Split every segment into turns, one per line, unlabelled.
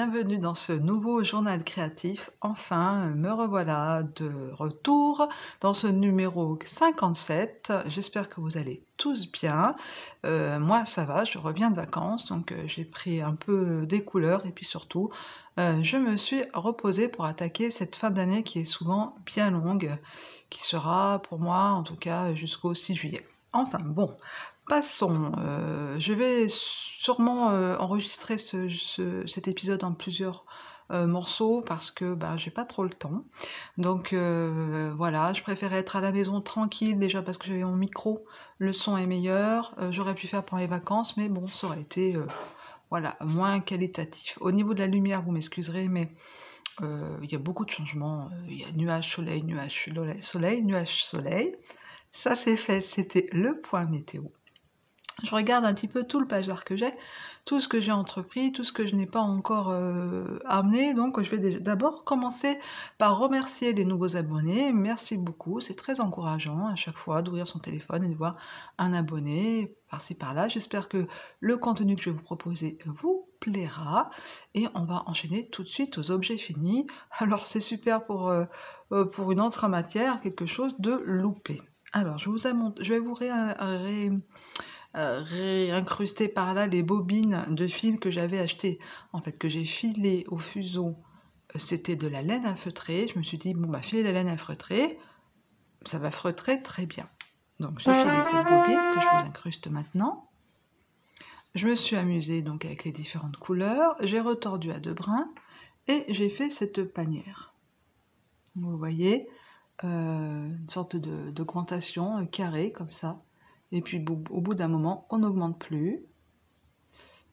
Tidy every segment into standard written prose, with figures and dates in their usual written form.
bienvenue dans ce nouveau journal créatif. Enfin, me revoilà de retour dans ce numéro 57. J'espère que vous allez tous bien. Moi, ça va, je reviens de vacances, donc j'ai pris un peu des couleurs et puis surtout, je me suis reposée pour attaquer cette fin d'année qui est souvent bien longue, qui sera pour moi en tout cas jusqu'au 6 juillet. Enfin bon, passons, je vais sûrement, enregistrer cet épisode en plusieurs, morceaux parce que, bah, j'ai pas trop le temps. Donc voilà, je préférais être à la maison tranquille, déjà parce que j'avais mon micro, le son est meilleur, j'aurais pu faire pendant les vacances, mais bon, ça aurait été, voilà, moins qualitatif. Au niveau de la lumière, vous m'excuserez, mais il y a beaucoup de changements, il y a nuages, soleil, nuages, soleil, nuages, soleil. Ça c'est fait, c'était le point météo. Je regarde un petit peu tout le bazar que j'ai, tout ce que j'ai entrepris, tout ce que je n'ai pas encore amené. Donc je vais d'abord commencer par remercier les nouveaux abonnés. Merci beaucoup, c'est très encourageant à chaque fois d'ouvrir son téléphone et de voir un abonné par-ci par-là. J'espère que le contenu que je vais vous proposer vous plaira. Et on va enchaîner tout de suite aux objets finis. Alors c'est super pour une autre matière, quelque chose de loupé. Alors je vais vous réincruster par là les bobines de fil que j'avais achetées, en fait, que j'ai filé au fuseau. C'était de la laine à feutrer. Je me suis dit, bon, bah, filer la laine à feutrer, ça va feutrer très bien. Donc, j'ai filé cette bobine que je vous incruste maintenant. Je me suis amusée donc avec les différentes couleurs. J'ai retordu à 2 brins et j'ai fait cette panière. Vous voyez, une sorte d'augmentation carrée comme ça. Et puis au bout d'un moment, on n'augmente plus.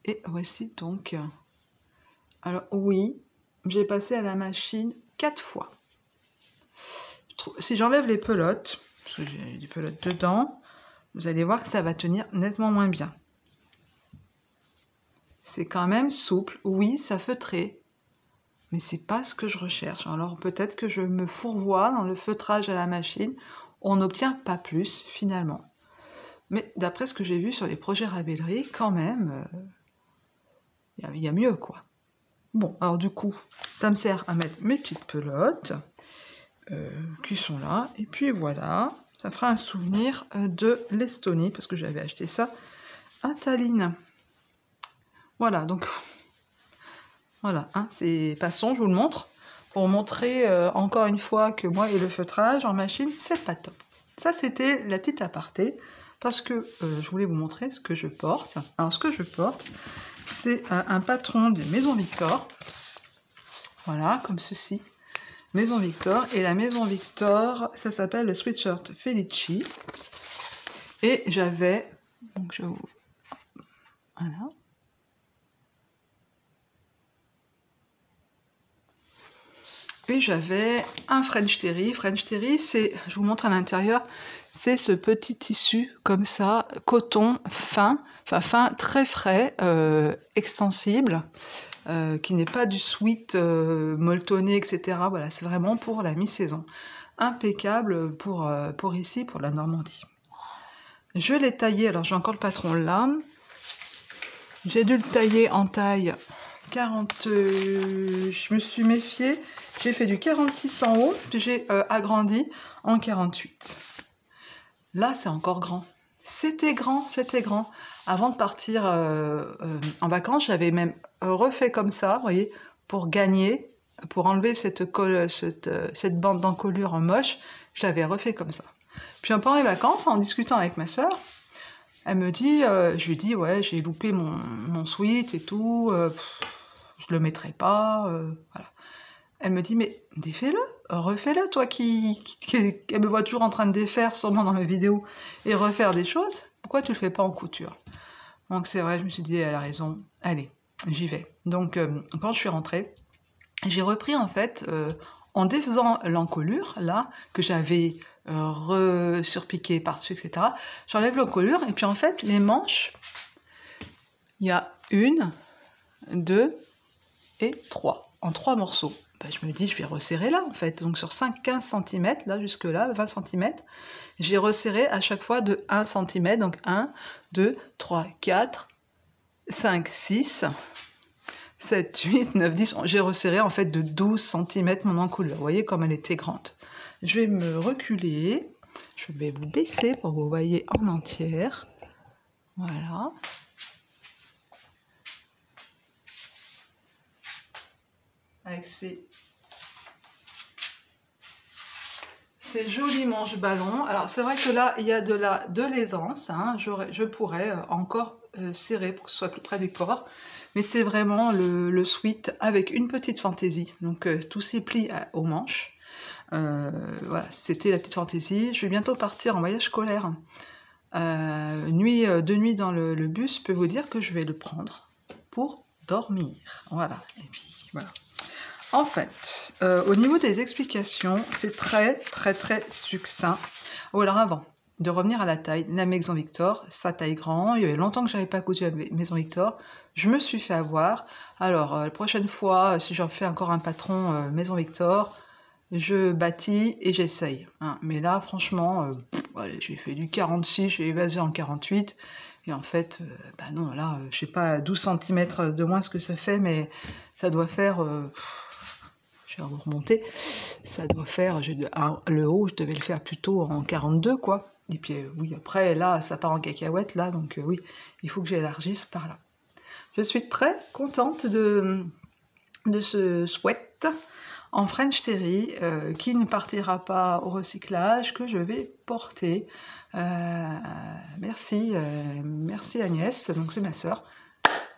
Et voici donc. Alors oui, j'ai passé à la machine 4 fois. Si j'enlève les pelotes, parce que j'ai des pelotes dedans, vous allez voir que ça va tenir nettement moins bien. C'est quand même souple. Oui, ça feutrait. Mais c'est pas ce que je recherche. Alors peut-être que je me fourvoie dans le feutrage à la machine. On n'obtient pas plus finalement. Mais d'après ce que j'ai vu sur les projets Ravelry, quand même, il y a mieux, quoi. Bon, alors du coup, ça me sert à mettre mes petites pelotes qui sont là. Et puis voilà, ça fera un souvenir de l'Estonie, parce que j'avais acheté ça à Tallinn. Voilà, donc, voilà, hein, passons, je vous le montre, pour montrer encore une fois que moi et le feutrage en machine, c'est pas top. Ça, c'était la petite aparté. Parce que je voulais vous montrer ce que je porte. Alors ce que je porte, c'est un patron de Maison Victor. Voilà, comme ceci. Maison Victor. Et la Maison Victor, ça s'appelle le sweatshirt Felici. Et j'avais... Donc je vous... Voilà. Et j'avais un French Terry. French Terry, c'est... Je vous montre à l'intérieur... C'est ce petit tissu comme ça, coton fin, enfin fin, très frais, extensible, qui n'est pas du sweat molletonné, etc. Voilà, c'est vraiment pour la mi-saison. Impeccable pour ici, pour la Normandie. Je l'ai taillé, alors j'ai encore le patron là. J'ai dû le tailler en taille 40, je me suis méfiée, j'ai fait du 46 en haut, puis j'ai agrandi en 48. Là, c'est encore grand. C'était grand, c'était grand. Avant de partir en vacances, j'avais même refait comme ça, vous voyez, pour gagner, pour enlever cette bande d'encolure en moche, je l'avais refait comme ça. Puis pendant les vacances, en discutant avec ma soeur, elle me dit, je lui dis, ouais, j'ai loupé mon sweat et tout, je le mettrai pas, voilà. Elle me dit, mais défais-le, refais-le, toi qui me voit toujours en train de défaire, sûrement dans mes vidéos, et refaire des choses, pourquoi tu le fais pas en couture? Donc c'est vrai, je me suis dit, elle a raison, allez, j'y vais. Donc quand je suis rentrée, j'ai repris en fait, en défaisant l'encolure, là, que j'avais surpiqué par-dessus, etc., j'enlève l'encolure, et puis en fait, les manches, il y a 1, 2 et 3, en 3 morceaux. Ben, je me dis, je vais resserrer là, en fait. Donc, sur 15 cm, là, jusque-là, 20 cm, j'ai resserré à chaque fois de 1 cm. Donc, 1, 2, 3, 4, 5, 6, 7, 8, 9, 10. J'ai resserré en fait de 12 cm mon encouleur. Vous voyez comme elle était grande. Je vais me reculer. Je vais vous baisser pour que vous voyez en entière. Voilà. Avec ces jolis manches-ballons. Alors c'est vrai que là, il y a de l'aisance. Hein. Je pourrais encore serrer pour que ce soit plus près du corps. Mais c'est vraiment le sweat avec une petite fantaisie. Donc tous ces plis aux manches. Voilà, c'était la petite fantaisie. Je vais bientôt partir en voyage scolaire. 2 nuits dans le bus, je peux vous dire que je vais le prendre pour dormir. Voilà. Et puis voilà. En fait, au niveau des explications, c'est très succinct. Ou alors avant de revenir à la taille, la Maison Victor, sa taille grand, il y avait longtemps que je n'avais pas cousu la Maison Victor, je me suis fait avoir. Alors, la prochaine fois, si j'en fais encore un patron Maison Victor, je bâtis et j'essaye. Hein. Mais là, franchement, j'ai fait du 46, j'ai évasé en 48. Et en fait, bah non, là, je sais pas, 12 cm de moins ce que ça fait, mais ça doit faire... je vais vous remonter. Ça doit faire... le haut, je devais le faire plutôt en 42, quoi. Et puis, oui, après, là, ça part en cacahuète, là. Donc, oui, il faut que j'élargisse par là. Je suis très contente de ce sweat en French Terry qui ne partira pas au recyclage, que je vais porter. Merci Agnès, donc c'est ma sœur,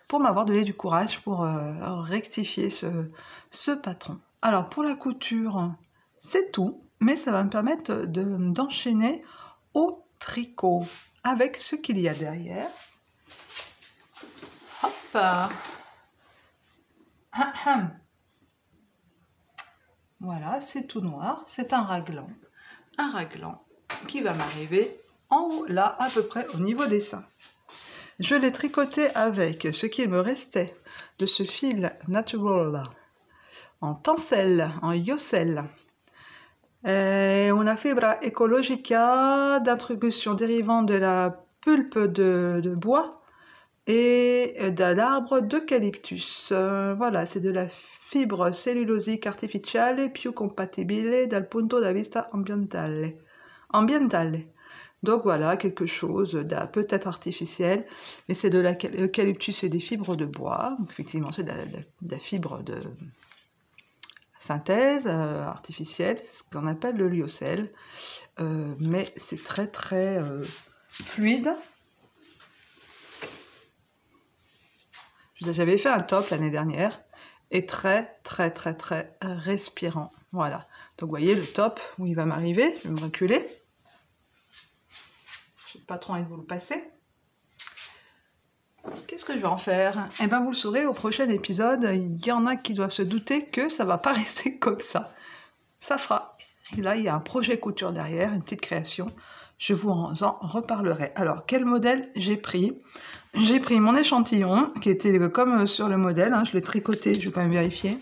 pour m'avoir donné du courage pour rectifier ce patron. Alors pour la couture, c'est tout, mais ça va me permettre d'enchaîner au tricot avec ce qu'il y a derrière. Hop. Voilà, c'est tout noir, c'est un raglan qui va m'arriver en haut, là, à peu près au niveau des seins. Je l'ai tricoté avec ce qu'il me restait de ce fil natural en tencel, en yossel. Una fibra ecologica d'introduction dérivant de la pulpe de bois et d'un arbre d'eucalyptus. Voilà, c'est de la fibre cellulosique artificiale più compatibile dal punto di vista ambientale. Donc voilà, quelque chose peut-être artificiel, mais c'est de l'eucalyptus et des fibres de bois. Donc effectivement, c'est de la fibre de synthèse artificielle, c'est ce qu'on appelle le lyocell. Mais c'est très fluide. J'avais fait un top l'année dernière et très respirant. Voilà. Donc vous voyez le top où il va m'arriver. Je vais me reculer. Je n'ai pas trop envie de vous le passer. Qu'est-ce que je vais en faire? Eh bien vous le saurez au prochain épisode. Il y en a qui doivent se douter que ça ne va pas rester comme ça. Ça fera. Et là il y a un projet couture derrière, une petite création. Je vous en reparlerai. Alors, quel modèle j'ai pris? J'ai pris mon échantillon, qui était comme sur le modèle. Hein, je l'ai tricoté, je vais quand même vérifier.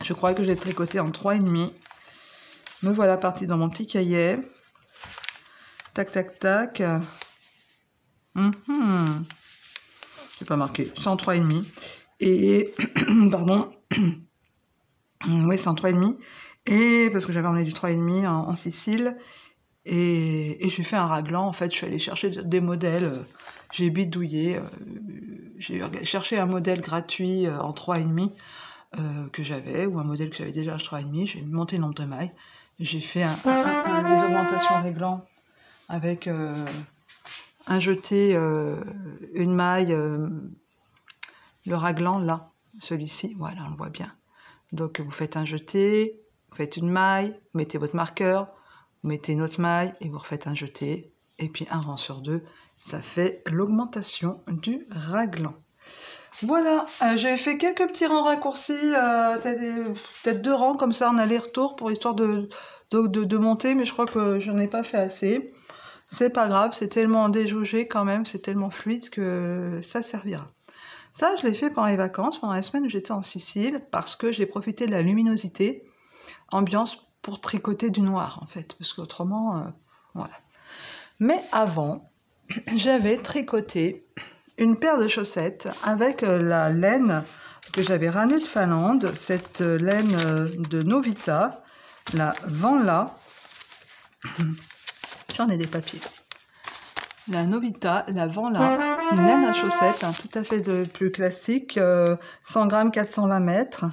Je crois que je l'ai tricoté en 3,5. Me voilà partie dans mon petit cahier. Tac. C'est pas marqué, c'est en 3,5. Et, pardon. Oui, c'est en 3,5. Et parce que j'avais emmené du 3,5 en Sicile. Et j'ai fait un raglan, en fait, je suis allée chercher des modèles, j'ai bidouillé, j'ai cherché un modèle gratuit en 3,5 que j'avais, ou un modèle que j'avais déjà en 3,5, j'ai monté le nombre de mailles, j'ai fait des augmentations réglant avec un jeté, une maille, le raglan là, celui-ci, voilà, on le voit bien. Donc vous faites un jeté, vous faites une maille, vous mettez votre marqueur, vous mettez une autre maille et vous refaites un jeté, et puis un rang sur deux, ça fait l'augmentation du raglan. Voilà, j'avais fait quelques petits rangs raccourcis, peut-être 2 rangs comme ça en aller-retour pour histoire de monter, mais je crois que j'en ai pas fait assez. C'est pas grave, c'est tellement déjaugé quand même, c'est tellement fluide que ça servira. Ça, je l'ai fait pendant les vacances, pendant la semaine où j'étais en Sicile, parce que j'ai profité de la luminosité, ambiance pour tricoter du noir en fait, parce qu'autrement, voilà. Mais avant, j'avais tricoté une paire de chaussettes avec la laine que j'avais ramené de Finlande, cette laine de Novita, la Vanla. J'en ai des papiers. La Novita, la Vanla, une laine à chaussettes, hein, tout à fait plus classique, 100 grammes, 420 mètres.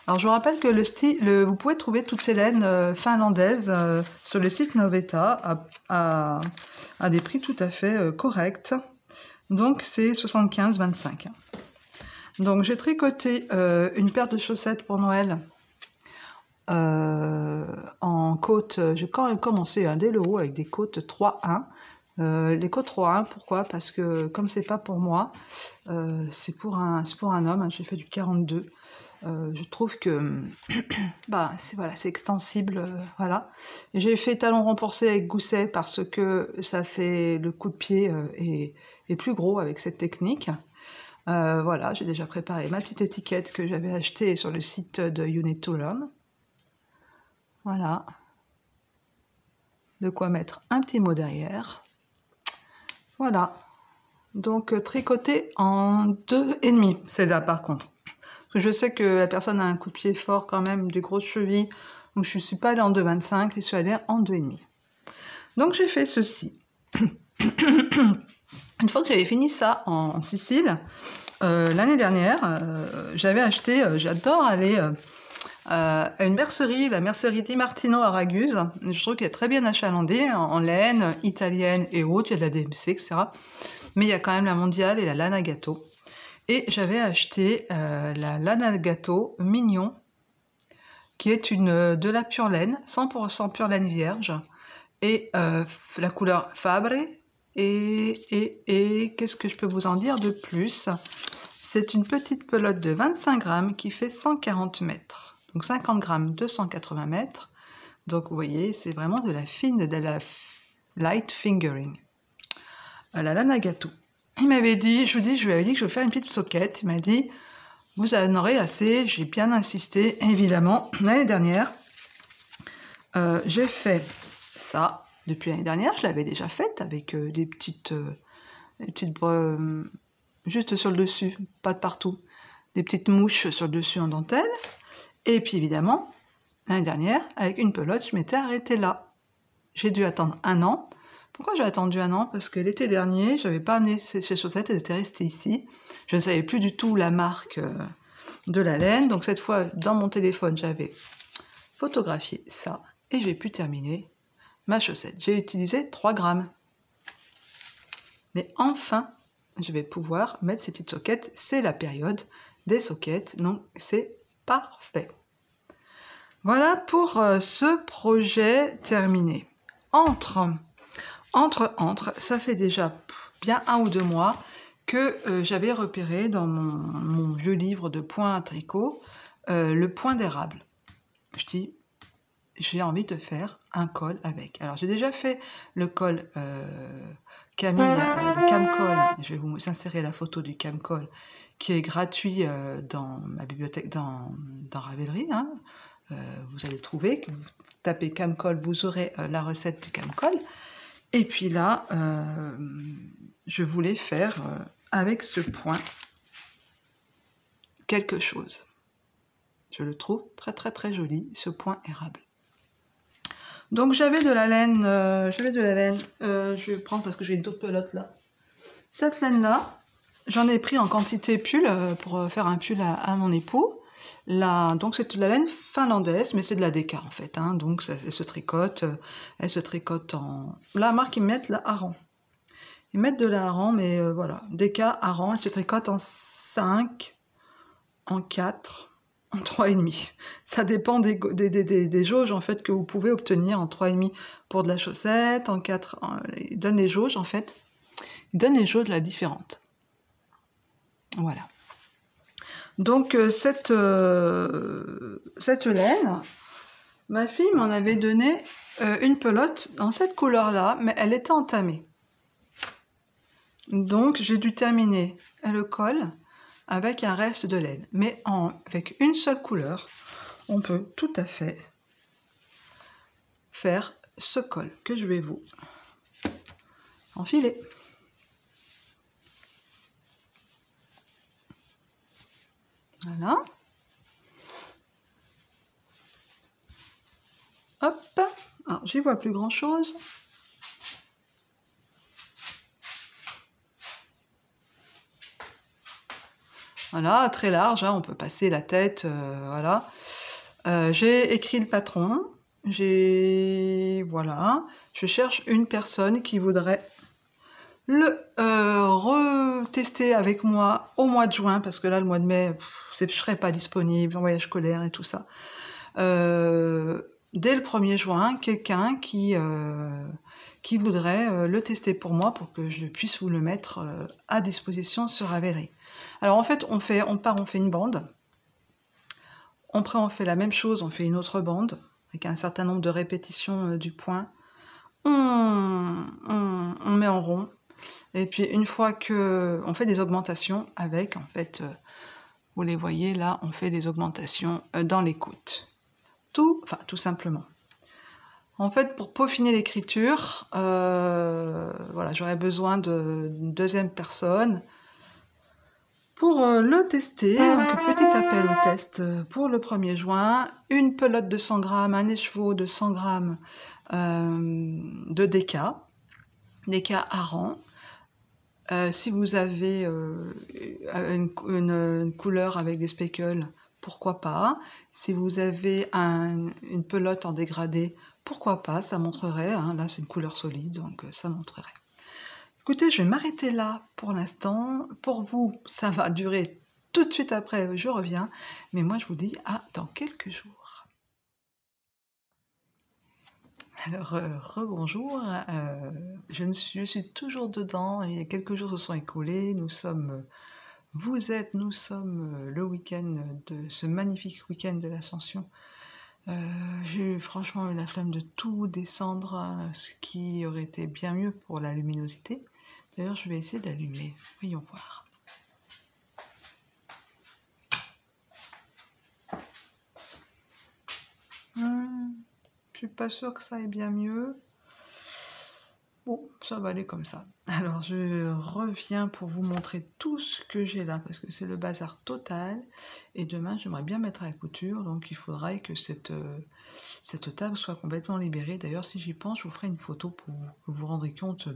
Alors je vous rappelle que vous pouvez trouver toutes ces laines finlandaises sur le site Novita à des prix tout à fait corrects. Donc c'est 75,25. Donc j'ai tricoté une paire de chaussettes pour Noël en côte. J'ai quand même commencé dès le haut avec des côtes 3-1. Les côtes 3-1, pourquoi? Parce que comme c'est pas pour moi, c'est pour un homme, hein, j'ai fait du 42. Je trouve que bah, c'est extensible, voilà. J'ai fait talon renforcé avec gousset parce que ça fait le coup de pied est plus gros avec cette technique. Voilà, j'ai déjà préparé ma petite étiquette que j'avais achetée sur le site de You Need to Learn. Voilà. De quoi mettre un petit mot derrière. Voilà. Donc tricoté en 2,5, celle-là par contre. Parce que je sais que la personne a un coup de pied fort quand même, des grosses chevilles. Donc je ne suis pas allée en 2,25, je suis allée en 2,5. Donc j'ai fait ceci. Une fois que j'avais fini ça en Sicile, l'année dernière, j'avais acheté, j'adore aller à une mercerie, la mercerie Di Martino à Raguse. Je trouve qu'elle est très bien achalandée, en laine, italienne et autres, il y a de la DMC, etc. Mais il y a quand même la mondiale et la Lana Gâteau. Et j'avais acheté la Lana Gâteau Mignon, qui est de la pure laine, 100% pure laine vierge, et la couleur Fabre. Et qu'est-ce que je peux vous en dire de plus? C'est une petite pelote de 25 grammes qui fait 140 mètres. Donc 50 grammes, 280 mètres. Donc vous voyez, c'est vraiment de la fine, de la light fingering. La Lana Gâteau. Il m'avait dit, je lui avais dit que je vais faire une petite soquette. Il m'a dit, vous en aurez assez. J'ai bien insisté, évidemment. L'année dernière, j'ai fait ça. Depuis l'année dernière, je l'avais déjà faite avec des petites juste sur le dessus, pas de partout. Des petites mouches sur le dessus en dentelle. Et puis évidemment, l'année dernière, avec une pelote, je m'étais arrêtée là. J'ai dû attendre 1 an. Pourquoi j'ai attendu 1 an? Parce que l'été dernier, je n'avais pas amené ces chaussettes, elles étaient restées ici. Je ne savais plus du tout la marque de la laine. Donc cette fois, dans mon téléphone, j'avais photographié ça. Et j'ai pu terminer ma chaussette. J'ai utilisé 3 grammes. Mais enfin, je vais pouvoir mettre ces petites soquettes. C'est la période des soquettes, donc c'est parfait. Voilà pour ce projet terminé. Ça fait déjà bien 1 ou 2 mois que j'avais repéré dans mon vieux livre de points à tricot le point d'érable. Je dis, j'ai envie de faire un col avec. Alors j'ai déjà fait le col Camille, le Camcol. Je vais vous insérer la photo du Camcol qui est gratuit dans ma bibliothèque, dans Ravelry. Hein. Vous allez trouver, que vous tapez Camcol, vous aurez la recette du Camcol. Et puis là, je voulais faire avec ce point quelque chose. Je le trouve très très très joli, ce point érable. Donc j'avais de la laine, je vais prendre parce que j'ai d'autres pelotes là. Cette laine-là, j'en ai pris en quantité pull pour faire un pull à mon époux. Donc c'est de la laine finlandaise, mais c'est de la déca en fait. Hein, donc elle se tricote en... La marque, ils mettent la Aran. Ils mettent de la Aran, mais voilà, déca, Aran, elle se tricote en 5, en 4... en 3,5. Ça dépend des jauges en fait que vous pouvez obtenir en 3,5 pour de la chaussette, en 4, ils donnent les jauges en fait. Ils donnent les jauges là différentes. Voilà. Donc cette laine, ma fille m'en avait donné une pelote dans cette couleur-là, mais elle était entamée. Donc j'ai dû terminer le col avec un reste de laine. Mais avec une seule couleur, on peut tout à fait faire ce col que je vais vous enfiler. Voilà. Hop. Alors, j'y vois plus grand chose. Voilà, très large, hein, on peut passer la tête, voilà. J'ai écrit le patron, voilà, je cherche une personne qui voudrait le retester avec moi au mois de juin, parce que là, le mois de mai, je ne serai pas disponible, en voyage scolaire et tout ça. Dès le 1er juin, quelqu'un qui voudrait le tester pour moi, pour que je puisse vous le mettre à disposition sur Ravelry. Alors en fait, on fait une bande. Après, on fait la même chose, on fait une autre bande, avec un certain nombre de répétitions du point. On met en rond. Et puis, une fois que... On fait des augmentations avec, en fait, vous les voyez là, on fait des augmentations dans l'écoute. Tout simplement. En fait, pour peaufiner l'écriture, voilà, j'aurais besoin d'une deuxième personne pour le tester. Donc, petit appel au test pour le 1er juin. Une pelote de 100 grammes, un écheveau de 100 grammes de DK à rang. Si vous avez une couleur avec des speckles, pourquoi pas. Si vous avez une pelote en dégradé, pourquoi pas, ça montrerait. Hein, là, c'est une couleur solide, donc ça montrerait. Écoutez, je vais m'arrêter là pour l'instant. Pour vous, ça va durer tout de suite après, je reviens. Mais moi, je vous dis à dans quelques jours. Alors, rebonjour. Je suis toujours dedans. Il y a quelques jours se sont écoulés. Nous sommes le week-end de ce magnifique week-end de l'Ascension. J'ai franchement eu la flemme de tout descendre, ce qui aurait été bien mieux pour la luminosité. D'ailleurs, je vais essayer d'allumer. Voyons voir. Je suis pas sûre que ça aille bien mieux. Bon, ça va aller comme ça. Alors, je reviens pour vous montrer tout ce que j'ai là, parce que c'est le bazar total. Et demain, j'aimerais bien mettre à la couture, donc il faudrait que cette table soit complètement libérée. D'ailleurs, si j'y pense, je vous ferai une photo pour que vous vous rendrez compte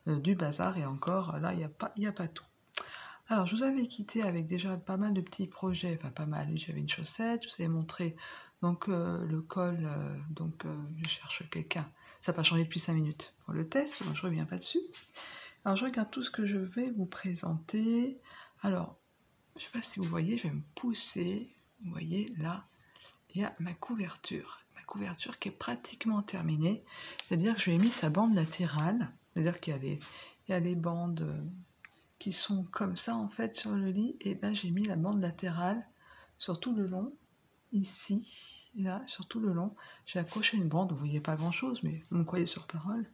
du bazar. Et encore, là, il n'y a pas tout. Alors, je vous avais quitté avec déjà pas mal de petits projets, enfin pas mal, j'avais une chaussette, je vous avais montré donc le col, je cherche quelqu'un, ça n'a pas changé depuis 5 minutes pour le test, donc je ne reviens pas dessus. Alors, je regarde tout ce que je vais vous présenter. Alors, je ne sais pas si vous voyez, je vais me pousser, vous voyez là, il y a ma couverture qui est pratiquement terminée, c'est-à-dire que je lui ai mis sa bande latérale, c'est-à-dire qu'il y a les bandes... qui sont comme ça en fait sur le lit, et là j'ai mis la bande latérale sur tout le long, ici, là, sur tout le long, j'ai accroché une bande, vous voyez pas grand chose, mais vous me croyez sur parole,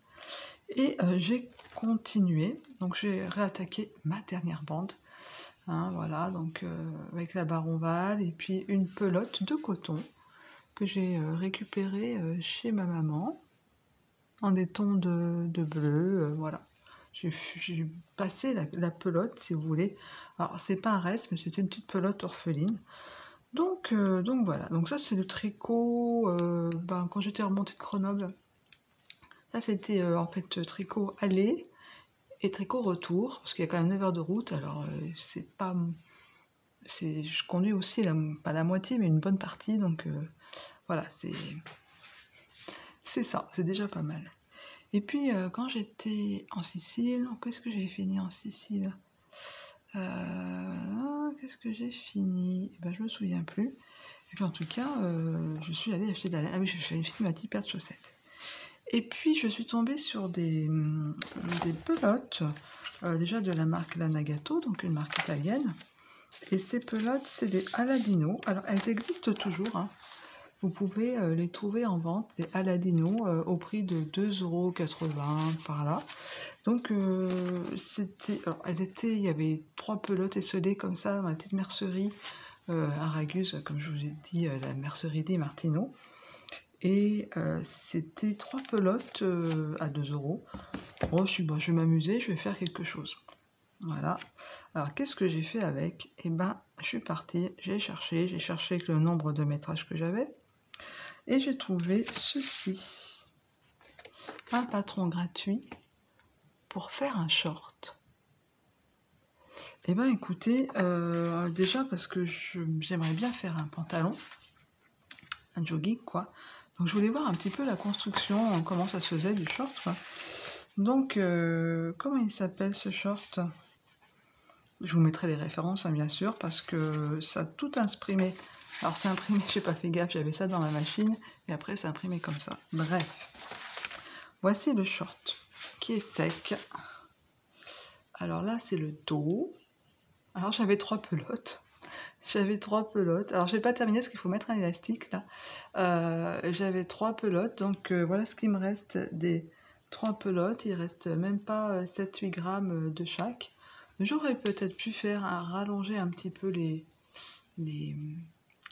et j'ai continué, donc j'ai réattaqué ma dernière bande, hein, voilà, donc avec la barre ovale, et puis une pelote de coton, que j'ai récupérée chez ma maman, en des tons de bleu, voilà. J'ai passé la pelote, si vous voulez. Alors, c'est pas un reste, mais c'est une petite pelote orpheline. Donc voilà. Donc ça, c'est le tricot, quand j'étais remontée de Grenoble. Ça, c'était en fait tricot aller et tricot retour, parce qu'il y a quand même 9 heures de route. Alors, c'est pas... je conduis aussi, pas la moitié, mais une bonne partie. Donc, voilà, c'est ça. C'est déjà pas mal. Et puis, quand j'étais en Sicile, qu'est-ce que j'ai fini en Sicile? Qu'est-ce que j'ai fini? Je me souviens plus. Et puis, en tout cas, je suis allée acheter de la laine. Ah oui, j'ai fini ma petite paire de chaussettes. Et puis, je suis tombée sur des pelotes, déjà de la marque Lanagato, donc une marque italienne. Et ces pelotes, c'est des Aladino. Alors, elles existent toujours, hein. Vous pouvez les trouver en vente, les Aladino, au prix de 2,80 € par là. Donc, il y avait 3 pelotes esselées comme ça dans la petite mercerie à Raguse, comme je vous ai dit, la mercerie des Martino. Et c'était 3 pelotes à 2 €. Oh, je vais m'amuser, je vais faire quelque chose. Voilà. Alors, qu'est-ce que j'ai fait avec? je suis partie, j'ai cherché avec le nombre de métrages que j'avais, et j'ai trouvé ceci, un patron gratuit pour faire un short. Eh ben écoutez, déjà parce que j'aimerais bien faire un pantalon, un jogging quoi. Donc je voulais voir un petit peu la construction, comment ça se faisait du short quoi. Donc comment il s'appelle ce short? Je vous mettrai les références hein, bien sûr parce que ça a tout imprimé. Alors c'est imprimé, j'ai pas fait gaffe, j'avais ça dans ma machine et après c'est imprimé comme ça. Bref, voici le short qui est sec. Alors là c'est le dos. Alors j'avais 3 pelotes. Alors j'ai pas terminé parce qu'il faut mettre un élastique là. J'avais 3 pelotes, donc voilà ce qu'il me reste des 3 pelotes. Il reste même pas 7-8 grammes de chaque. J'aurais peut-être pu faire rallonger un petit peu les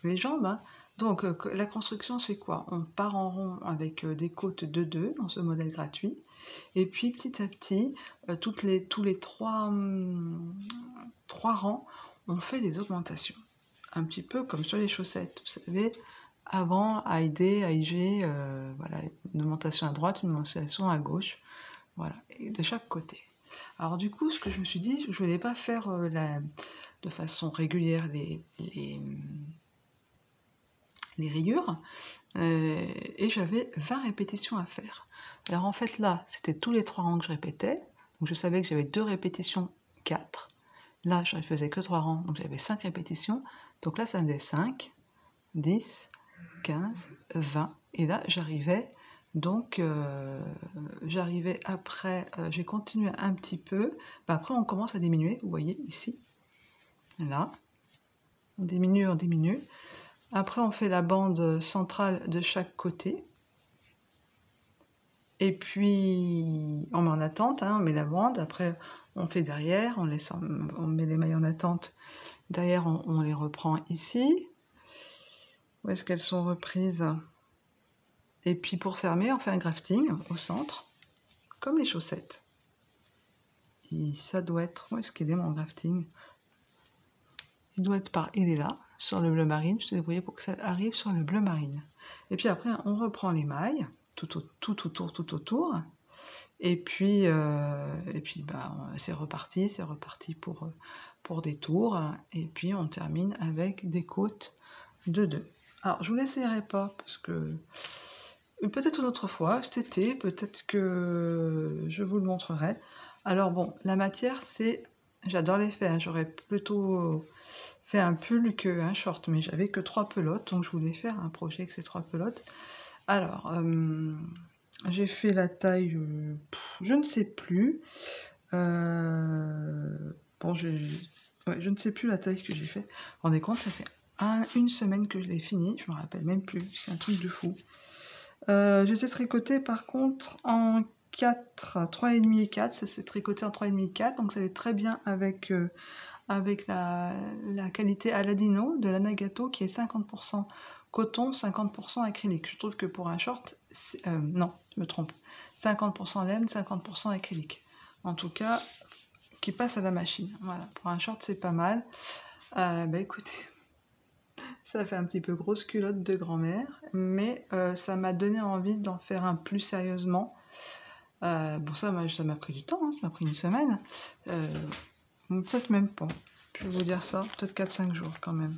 jambes. Hein. Donc la construction c'est quoi? On part en rond avec des côtes de 2 dans ce modèle gratuit. Et puis petit à petit, tous les 3 rangs, on fait des augmentations. Un petit peu comme sur les chaussettes, vous savez, avant AID, AIG, voilà, une augmentation à droite, une augmentation à gauche, voilà, et de chaque côté. Alors du coup, ce que je me suis dit, je ne voulais pas faire de façon régulière les rayures, et j'avais 20 répétitions à faire. Alors en fait là, c'était tous les 3 rangs que je répétais, donc je savais que j'avais 2 répétitions, 4. Là, je ne faisais que 3 rangs, donc j'avais 5 répétitions. Donc là, ça me faisait 5, 10, 15, 20. Et là, j'arrivais. Donc, j'arrivais après, j'ai continué un petit peu. Ben, après, on commence à diminuer, vous voyez, ici. Là. On diminue, on diminue. Après, on fait la bande centrale de chaque côté. Et puis, on met en attente, hein, on met la bande. Après, on fait derrière, on met les mailles en attente. Derrière, on les reprend ici. Où est-ce qu'elles sont reprises? Et puis pour fermer, on fait un grafting au centre, comme les chaussettes. Et ça doit être... Où est-ce qu'il est mon grafting? Il doit être il est là, sur le bleu marine. Je te débrouille pour que ça arrive sur le bleu marine. Et puis après, on reprend les mailles, tout autour. Et puis bah, c'est reparti pour des tours. Et puis on termine avec des côtes de 2. Alors je vous l'essayerai pas parce que peut-être une autre fois, cet été, peut-être que je vous le montrerai. Alors bon, la matière c'est, j'adore les faire, j'aurais plutôt fait un pull qu'un short, mais j'avais que 3 pelotes, donc je voulais faire un projet avec ces 3 pelotes. Alors, j'ai fait la taille, je ne sais plus. Bon, ouais, je ne sais plus la taille que j'ai fait. Vous vous rendez compte, ça fait une semaine que je l'ai fini, je me rappelle même plus, c'est un truc de fou. Je les ai tricotés par contre en 4, 3,5 et 4, ça s'est tricoté en 3,5 et 4, donc ça allait très bien avec la qualité Aladino de la Nagato qui est 50% coton, 50% acrylique. Je trouve que pour un short, non, je me trompe, 50% laine, 50% acrylique. En tout cas, qui passe à la machine. Voilà, pour un short, c'est pas mal. Bah écoutez, ça fait un petit peu grosse culotte de grand-mère, mais ça m'a donné envie d'en faire un plus sérieusement. Bon, ça m'a pris du temps, hein, ça m'a pris une semaine. Peut-être même pas. Je vais vous dire ça, peut-être 4-5 jours quand même.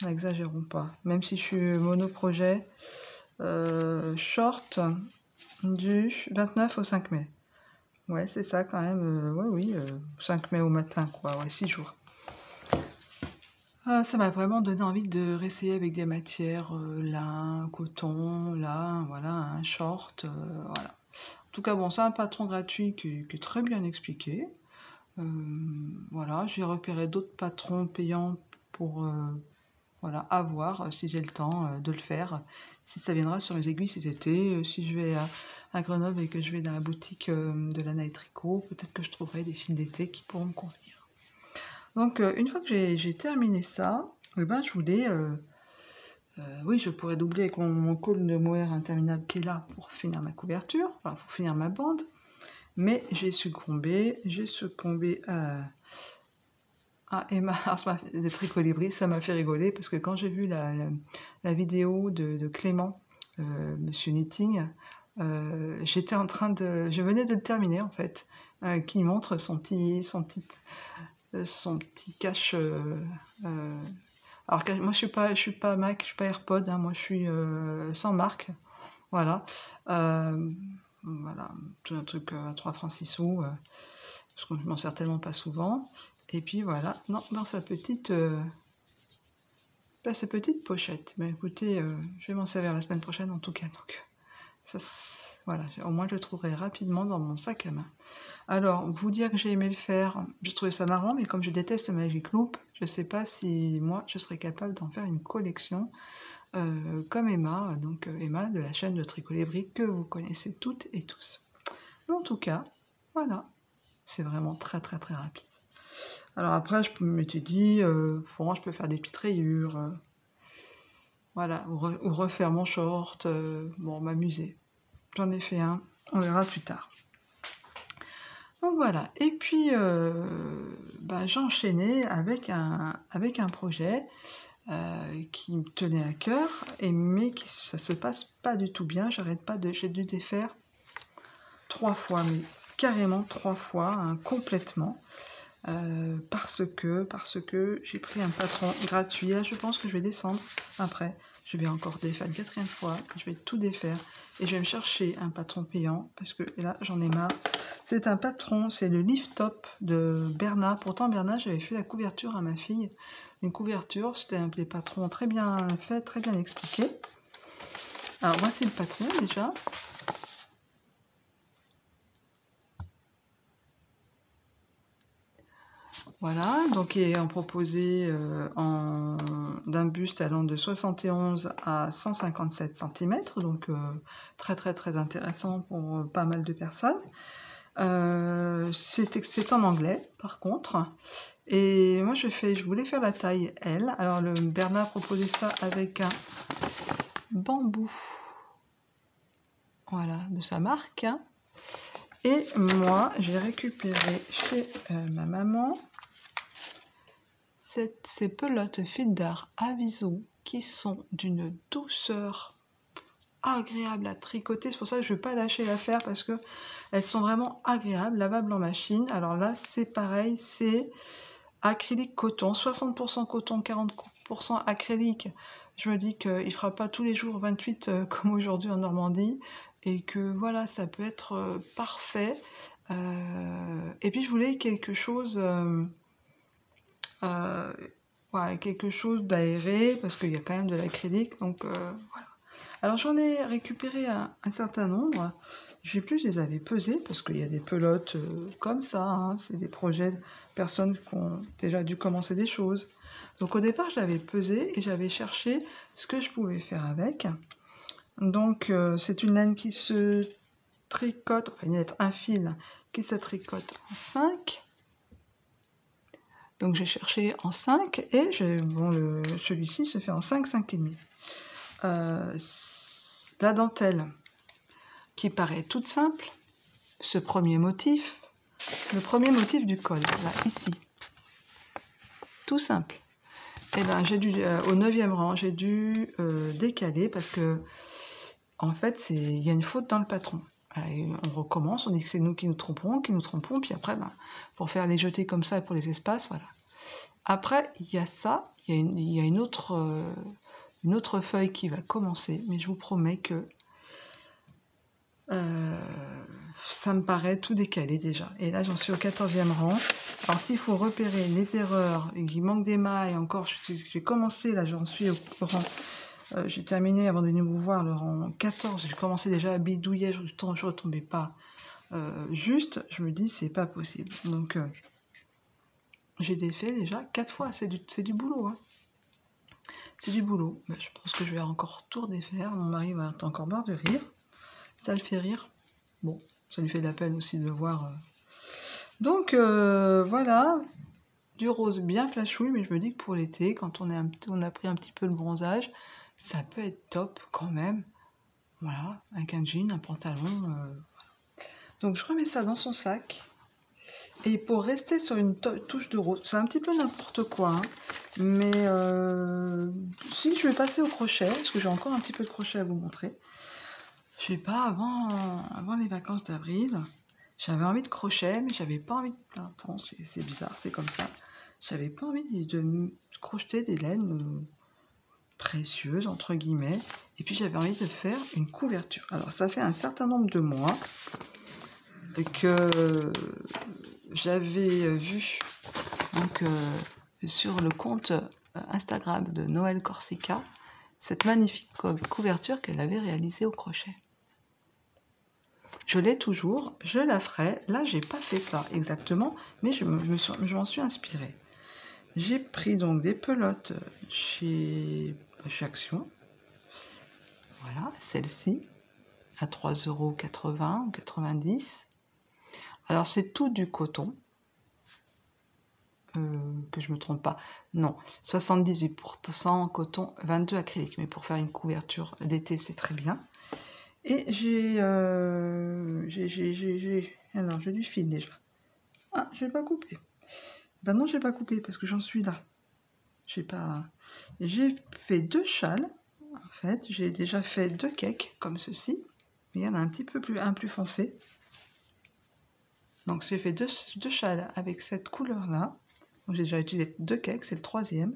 N'exagérons pas. Même si je suis monoprojet, short du 29 au 5 mai. Ouais, c'est ça quand même. Ouais, oui, 5 mai au matin, quoi. Ouais, 6 jours. Ça m'a vraiment donné envie de réessayer avec des matières lin, coton, lin, voilà, un short, voilà. En tout cas, bon, c'est un patron gratuit qui est très bien expliqué. Voilà, j'ai repéré d'autres patrons payants pour voilà, avoir si j'ai le temps de le faire. Si ça viendra sur mes aiguilles cet été, si je vais à Grenoble et que je vais dans la boutique de Lana et Tricot, peut-être que je trouverai des fils d'été qui pourront me convenir. Donc une fois que j'ai terminé ça, eh ben, je voulais... oui, je pourrais doubler avec mon col de mohair interminable qui est là pour finir ma couverture, enfin pour finir ma bande. Mais j'ai succombé Ah, Emma de Tricolibri, ça m'a fait rigoler parce que quand j'ai vu la vidéo de Clément, Monsieur Knitting, j'étais en train de... Je venais de le terminer en fait, qui montre son petit cache... alors moi je suis pas Mac, je suis pas AirPod, hein, moi je suis sans marque, voilà. Voilà, tout un truc à 3 francs 6 sous, parce que je m'en sers tellement pas souvent. Et puis voilà, non, dans sa petite pochette. Mais écoutez, je vais m'en servir la semaine prochaine en tout cas. Donc, ça, voilà, au moins je le trouverai rapidement dans mon sac à main. Alors, vous dire que j'ai aimé le faire, je trouvais ça marrant, mais comme je déteste Magic Loop, je sais pas si moi je serais capable d'en faire une collection comme Emma, donc Emma de la chaîne de Tricolibri que vous connaissez toutes et tous. Mais en tout cas, voilà, c'est vraiment très très très rapide. Alors après, je m'étais dit, je peux faire des petites rayures, voilà, ou refaire mon short, bon, m'amuser. J'en ai fait un, on verra plus tard. Donc voilà, et puis j'ai enchaîné avec un projet qui me tenait à cœur, mais ça se passe pas du tout bien. J'ai dû défaire 3 fois, mais carrément 3 fois, hein, complètement. Parce que j'ai pris un patron gratuit. Là, je pense que je vais descendre après. Je vais encore défaire une 4e fois. Je vais tout défaire. Et je vais me chercher un patron payant. Parce que là, j'en ai marre. C'est un patron, c'est le Lift Top de Bernard. Pourtant, Bernard, j'avais fait la couverture à ma fille. Une couverture, c'était des patrons très bien faits, très bien expliqués. Alors, voici le patron déjà. Voilà, donc il est en proposé d'un buste allant de 71 à 157 cm, donc très très très intéressant pour pas mal de personnes. C'est en anglais par contre, et moi je voulais faire la taille L. Alors le Bernard proposait ça avec un bambou, voilà, de sa marque, hein. Et moi j'ai récupéré chez ma maman ces pelotes fil d'art Aviso qui sont d'une douceur agréable à tricoter. C'est pour ça que je ne vais pas lâcher l'affaire parce que elles sont vraiment agréables, lavables en machine. Alors là, c'est pareil, c'est acrylique coton, 60% coton, 40% acrylique. Je me dis qu'il ne fera pas tous les jours 28 comme aujourd'hui en Normandie et que voilà, ça peut être parfait. Et puis je voulais quelque chose... voilà, quelque chose d'aéré parce qu'il y a quand même de l'acrylique, donc voilà. Alors j'en ai récupéré un certain nombre. Je sais plus, je les avais pesés parce qu'il y a des pelotes comme ça, hein. C'est des projets de personnes qui ont déjà dû commencer des choses. Donc au départ je l'avais pesé et j'avais cherché ce que je pouvais faire avec. Donc c'est une laine qui se tricote, enfin un fil qui se tricote en 5. Donc j'ai cherché en 5 et celui-ci se fait en 5, 5,5. La dentelle qui paraît toute simple, le premier motif du col, là, ici. Tout simple. Et ben j'ai dû, au 9e rang, j'ai dû décaler parce que en fait il y a une faute dans le patron. On recommence, on dit que c'est nous qui nous trompons, puis après, pour faire les jetés comme ça pour les espaces, voilà. Après, il y a ça, il y a une autre feuille qui va commencer, mais je vous promets que ça me paraît tout décalé déjà. Et là, j'en suis au 14e rang. Alors, s'il faut repérer les erreurs, il manque des mailles, encore, j'ai commencé, là, j'en suis au rang... j'ai terminé avant de venir vous voir le rang 14, j'ai commencé déjà à bidouiller, je ne retombais pas juste, je me dis c'est pas possible. Donc j'ai défait déjà 4 fois, c'est du boulot. Hein. C'est du boulot. Je pense que je vais encore tout redéfaire, mon mari va être encore marre de rire, ça le fait rire. Bon, ça lui fait de la peine aussi de voir. Donc voilà, du rose bien flashouille, mais je me dis que pour l'été, quand on a pris un petit peu le bronzage, ça peut être top quand même. Voilà, avec un jean, un pantalon. Donc je remets ça dans son sac. Et pour rester sur une touche de rose, c'est un petit peu n'importe quoi, hein, mais si je vais passer au crochet, parce que j'ai encore un petit peu de crochet à vous montrer. Je sais pas, avant les vacances d'avril, j'avais envie de crochet, mais j'avais pas envie de... Bon, c'est bizarre, c'est comme ça. J'avais pas envie de crocheter des laines précieuses, entre guillemets. Et puis j'avais envie de faire une couverture. Alors ça fait un certain nombre de mois que j'avais vu donc, sur le compte Instagram de Noël Corsica cette magnifique couverture qu'elle avait réalisée au crochet. Je l'ai toujours, je la ferai. Là, j'ai pas fait ça exactement, mais je m'en suis inspirée. J'ai pris donc des pelotes chez Action. Voilà, celle-ci, à 3,80 € ou 90 €. Alors, c'est tout du coton. Que je me trompe pas. Non, 78% coton, 22 acrylique. Mais pour faire une couverture d'été, c'est très bien. Et j'ai du fil déjà. Ah, je vais pas couper. Ben non, je vais pas couper parce que j'en suis là. J'ai fait 2 châles. En fait, j'ai déjà fait 2 cakes comme ceci. Mais il y en a un petit peu plus foncé. Donc j'ai fait deux châles avec cette couleur-là. J'ai déjà utilisé 2 cakes, c'est le 3e.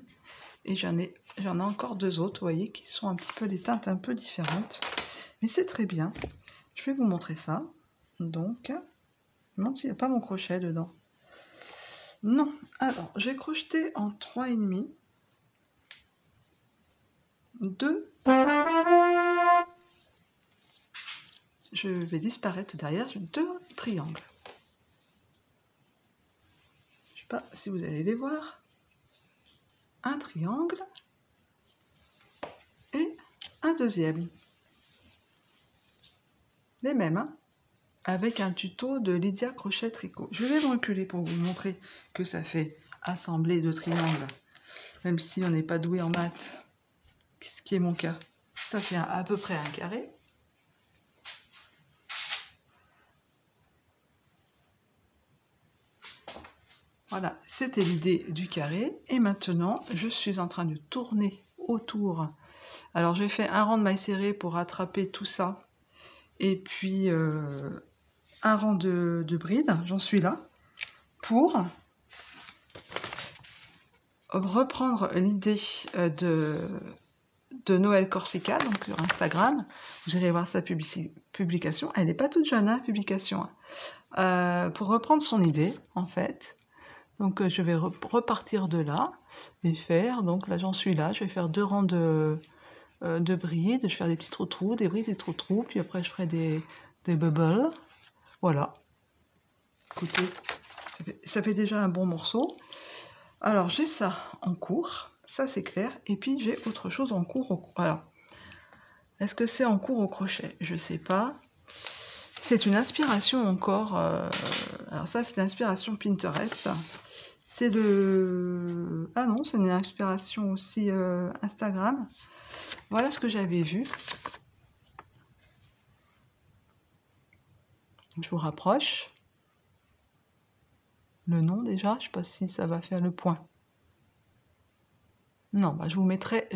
Et j'en ai encore 2 autres, vous voyez, qui sont un petit peu des teintes un peu différentes. Mais c'est très bien. Je vais vous montrer ça. Donc, je me demande s'il n'y a pas mon crochet dedans. Non. Alors, j'ai crocheté en 3,5. 2. Je vais disparaître derrière 2 triangles. Je ne sais pas si vous allez les voir. Un triangle et un deuxième. Les mêmes, hein, avec un tuto de Lydia Crochet Tricot. Je vais me reculer pour vous montrer que ça fait assembler 2 triangles, même si on n'est pas doué en maths, ce qui est mon cas. Ça fait à peu près un carré. Voilà, c'était l'idée du carré. Et maintenant, je suis en train de tourner autour. Alors, j'ai fait un rang de mailles serrées pour rattraper tout ça. Et puis, un rang de brides, j'en suis là, pour reprendre l'idée de Noël Corsica, donc sur Instagram. Vous allez voir sa publication. Elle n'est pas toute jeune, hein, publication. Pour reprendre son idée, en fait. Donc, je vais repartir de là et faire, donc là, j'en suis là, je vais faire 2 rangs de brides, je vais faire des petits trous-trous, des brides, des trous-trous, puis après, je ferai des bubbles. Voilà. Écoutez, ça fait déjà un bon morceau. Alors, j'ai ça en cours, ça c'est clair, et puis j'ai autre chose en cours. Alors, est-ce que c'est en cours au crochet? Je ne sais pas. C'est une inspiration encore. Alors ça, c'est une inspiration Pinterest. C'est le... Ah non, c'est une inspiration aussi Instagram. Voilà ce que j'avais vu. Je vous rapproche. Le nom déjà, je ne sais pas si ça va faire le point. Non, bah, je vous mettrai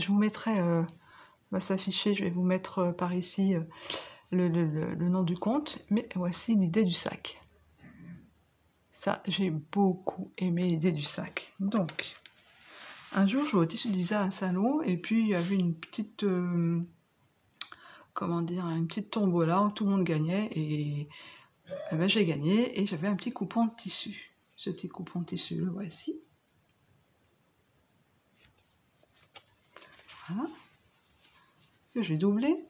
va s'afficher, je vais vous mettre par ici le nom du compte, mais voici l'idée du sac. Ça, j'ai beaucoup aimé l'idée du sac. Donc, un jour, je vais au Tissu d'Isa à un salon, et puis il y avait une petite, comment dire, une petite tombola où tout le monde gagnait, et ben, j'ai gagné, et j'avais un petit coupon de tissu. Ce petit coupon de tissu, le voici. Voilà. Que j'ai doublé.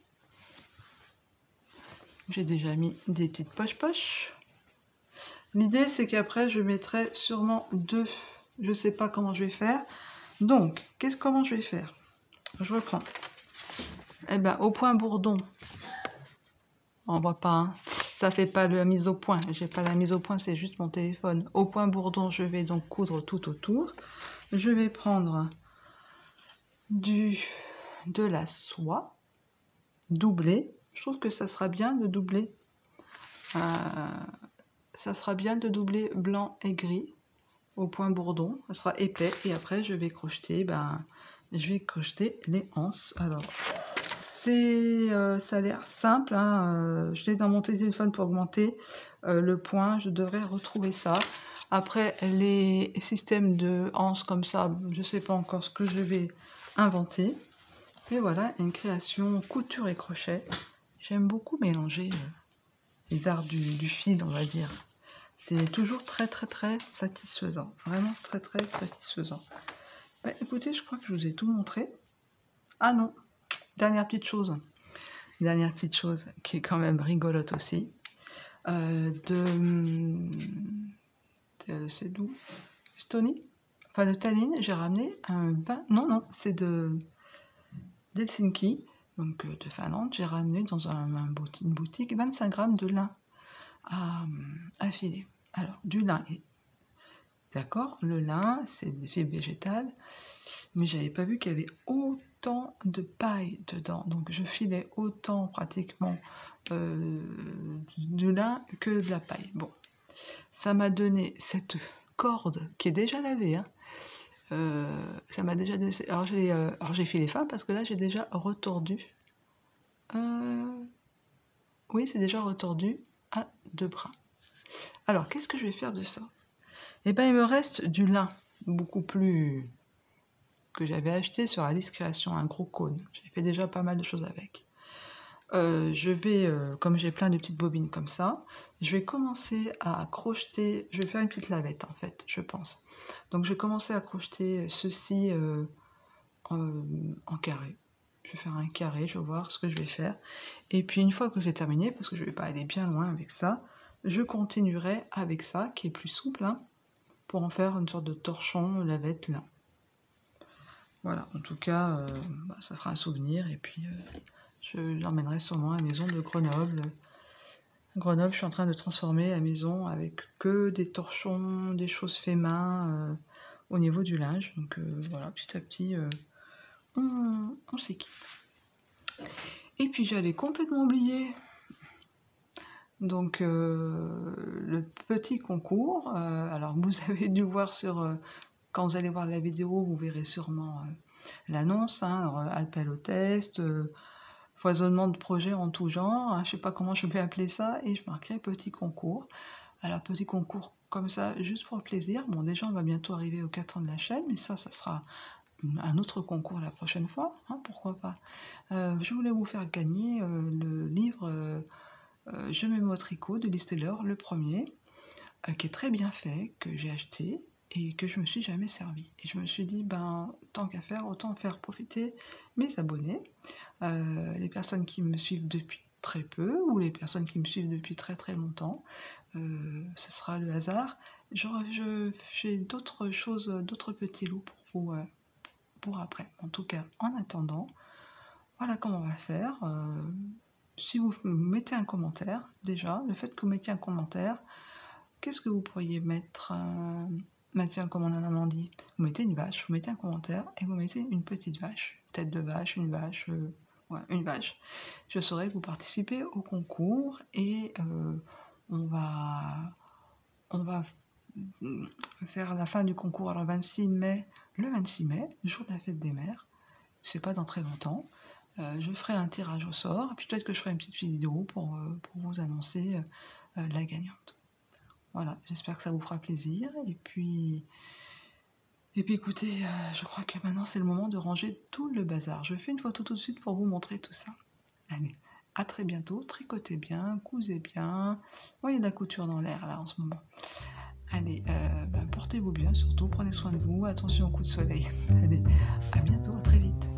J'ai déjà mis des petites poches-poches. L'idée, c'est qu'après, je mettrai sûrement 2. Je ne sais pas comment je vais faire. Donc, comment je vais faire? Je reprends. Eh bien, au point bourdon, on ne voit pas, hein. Ça fait pas la mise au point. J'ai pas la mise au point, c'est juste mon téléphone. Au point bourdon, je vais donc coudre tout autour. Je vais prendre de la soie doublée. Je trouve que ça sera bien de doubler ça sera bien de doubler blanc et gris au point bourdon, ça sera épais, et après je vais crocheter, les anses. Alors, ça a l'air simple, hein, je l'ai dans mon téléphone pour augmenter le point, je devrais retrouver ça. Après, les systèmes de anses comme ça, je ne sais pas encore ce que je vais inventer. Et voilà, une création couture et crochet. J'aime beaucoup mélanger les arts du fil, on va dire. C'est toujours très satisfaisant. Vraiment très satisfaisant. Bah, écoutez, je crois que je vous ai tout montré. Ah non, dernière petite chose. Dernière petite chose qui est quand même rigolote aussi. C'est d'où? Estonie? Enfin de Tallinn, j'ai ramené un bain. Non, c'est d'Helsinki, donc de Finlande. J'ai ramené dans une boutique 25 grammes de lin à filer. Alors, du lin, d'accord, le lin, c'est des fibres végétales, mais j'avais pas vu qu'il y avait autant de paille dedans. Donc, je filais autant pratiquement du lin que de la paille. Bon, ça m'a donné cette corde qui est déjà lavée, hein. Ça m'a déjà donné... Alors j'ai filé fin parce que là j'ai déjà retordu. Oui, c'est déjà retordu à 2 brins. Alors, qu'est-ce que je vais faire de ça? Eh bien, il me reste du lin, beaucoup plus... que j'avais acheté sur Alice Création, un gros cône. J'ai fait déjà pas mal de choses avec. Je vais, comme j'ai plein de petites bobines comme ça, je vais commencer à crocheter, je vais faire une petite lavette en fait, je pense. Donc je vais commencer à crocheter ceci en carré. Je vais faire un carré, je vais voir ce que je vais faire. Et puis une fois que j'ai terminé, parce que je ne vais pas aller bien loin avec ça, je continuerai avec ça, qui est plus souple, hein, pour en faire une sorte de torchon, lavette là. Voilà, en tout cas, ça fera un souvenir, et puis... je l'emmènerai sûrement à la maison de Grenoble. Grenoble, je suis en train de transformer la maison avec que des torchons, des choses fait main au niveau du linge. Donc voilà, petit à petit, on s'équipe. Et puis j'allais complètement oublier donc le petit concours. Alors vous avez dû voir quand vous allez voir la vidéo, vous verrez sûrement l'annonce, hein, appel au test. Foisonnement de projets en tout genre, hein, je ne sais pas comment je vais appeler ça, et je marquerai petit concours. Alors petit concours comme ça, juste pour le plaisir. Bon, déjà on va bientôt arriver aux 4 ans de la chaîne, mais ça sera un autre concours la prochaine fois, hein, pourquoi pas. Je voulais vous faire gagner le livre Je me mets au tricot de Liz Taylor, le premier, qui est très bien fait, que j'ai acheté, et que je me suis jamais servi. Et je me suis dit, tant qu'à faire, autant faire profiter mes abonnés, les personnes qui me suivent depuis très peu, ou les personnes qui me suivent depuis très longtemps. Ce sera le hasard. J'ai d'autres choses, d'autres petits loups pour vous, pour après. En tout cas, en attendant, voilà comment on va faire. Si vous mettez un commentaire, déjà, le fait que vous mettiez un commentaire, qu'est-ce que vous pourriez mettre tiens, comme on en a dit, vous mettez une vache, vous mettez un commentaire et vous mettez une petite vache, tête de vache, une vache, une vache. Je saurai que vous participez au concours, et on va faire la fin du concours alors le 26 mai, jour de la fête des mères. C'est pas dans très longtemps. Je ferai un tirage au sort, puis peut-être que je ferai une petite vidéo pour vous annoncer la gagnante. Voilà, j'espère que ça vous fera plaisir. Et puis écoutez, je crois que maintenant c'est le moment de ranger tout le bazar. Je fais une photo tout de suite pour vous montrer tout ça. Allez, à très bientôt. Tricotez bien, cousez bien. Il y a de la couture dans l'air là en ce moment. Allez, portez-vous bien surtout, prenez soin de vous, attention au coup de soleil. Allez, à bientôt, à très vite.